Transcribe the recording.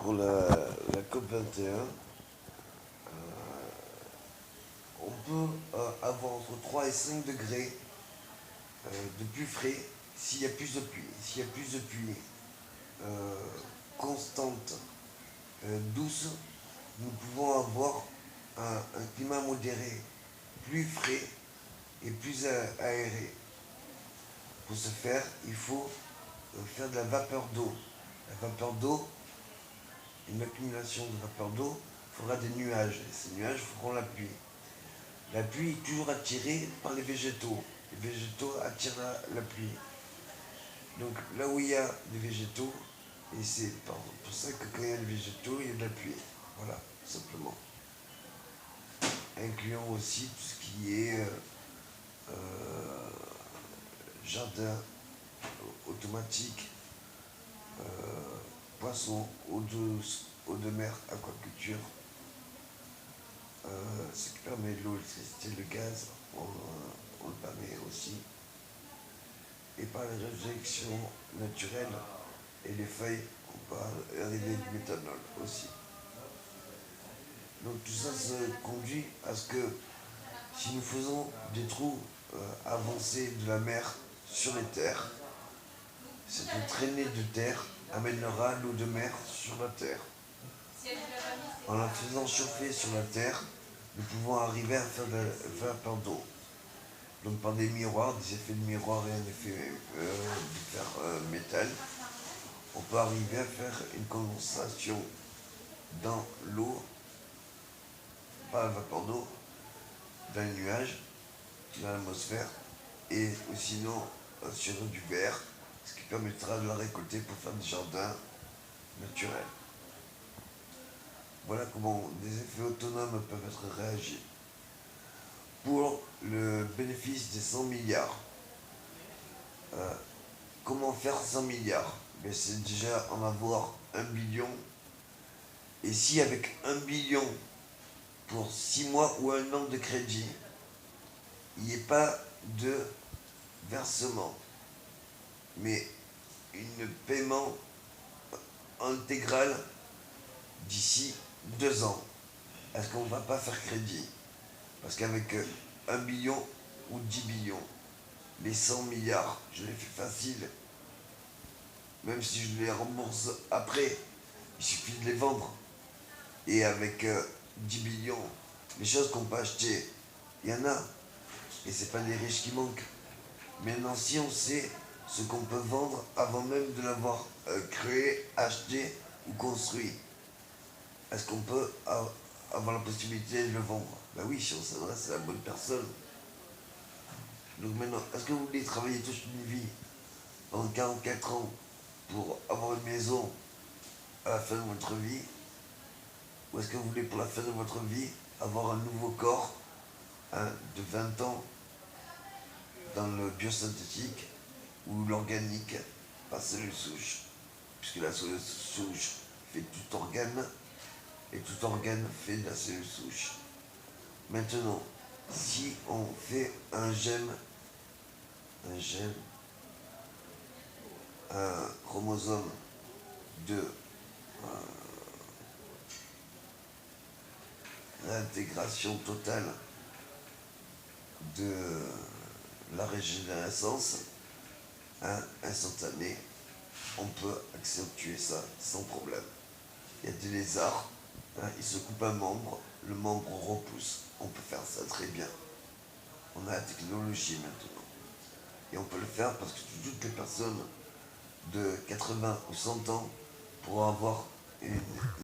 pour la COP 21, on peut avoir entre 3 et 5 degrés de plus frais s'il y a plus de pluie. S'il y a plus de pluie constante, douce, nous pouvons avoir un climat modéré, plus frais et plus aéré. Pour ce faire, il faut faire de la vapeur d'eau. La vapeur d'eau, une accumulation de vapeur d'eau fera des nuages. Et ces nuages feront la pluie. La pluie est toujours attirée par les végétaux. Les végétaux attirent la pluie. Donc là où il y a des végétaux, et c'est pour ça que quand il y a des végétaux, il y a de la pluie. Voilà, simplement. Incluant aussi tout ce qui est jardin automatique, poissons, eau de mer, aquaculture, ce qui permet de l'eau, l'électricité, le gaz, on le permet aussi. Et par les réjections naturelles et les feuilles, on peut arriver du méthanol aussi. Donc tout ça se conduit à ce que si nous faisons des trous avancés de la mer sur les terres, cette traînée de terre amènera l'eau de mer sur la terre. En la faisant chauffer sur la terre, nous pouvons arriver à faire de la vapeur d'eau. Donc par des miroirs, des effets de miroir et un effet de fer métal, on peut arriver à faire une condensation dans l'eau, pas la vapeur d'eau, dans les nuages, dans l'atmosphère, et sinon sur du verre, ce qui permettra de la récolter pour faire des jardins naturels. Voilà comment des effets autonomes peuvent être réagis. Pour le bénéfice des 100 milliards, comment faire 100 milliards? C'est déjà en avoir 1 billion. Et si avec 1 billion pour 6 mois ou 1 an de crédit, il n'y ait pas de versement, mais un paiement intégral d'ici 2 ans, est-ce qu'on ne va pas faire crédit? Parce qu'avec 1 billion ou 10 billions, les 100 milliards, je les fais facile. Même si je les rembourse après, il suffit de les vendre. Et avec 10 billions, les choses qu'on peut acheter, il y en a. Et ce n'est pas les riches qui manquent. Maintenant, si on sait ce qu'on peut vendre avant même de l'avoir créé, acheté ou construit, est-ce qu'on peut avoir la possibilité de le vendre? Ben oui, si on s'adresse à la bonne personne. Donc maintenant, est-ce que vous voulez travailler toute une vie, pendant 44 ans, pour avoir une maison à la fin de votre vie? Ou est-ce que vous voulez, pour la fin de votre vie, avoir un nouveau corps de 20 ans dans le biosynthétique ou l'organique par cellule souche? Puisque la cellule souche fait tout organe, et tout organe fait de la cellule souche. Maintenant, si on fait un chromosome de l'intégration totale de la régénérescence instantanée, on peut accentuer ça sans problème. Il y a des lézards, ils se coupent un membre, le membre repousse. On peut faire ça très bien. On a la technologie maintenant. Et on peut le faire parce que toutes les personnes de 80 ou 100 ans pourront avoir une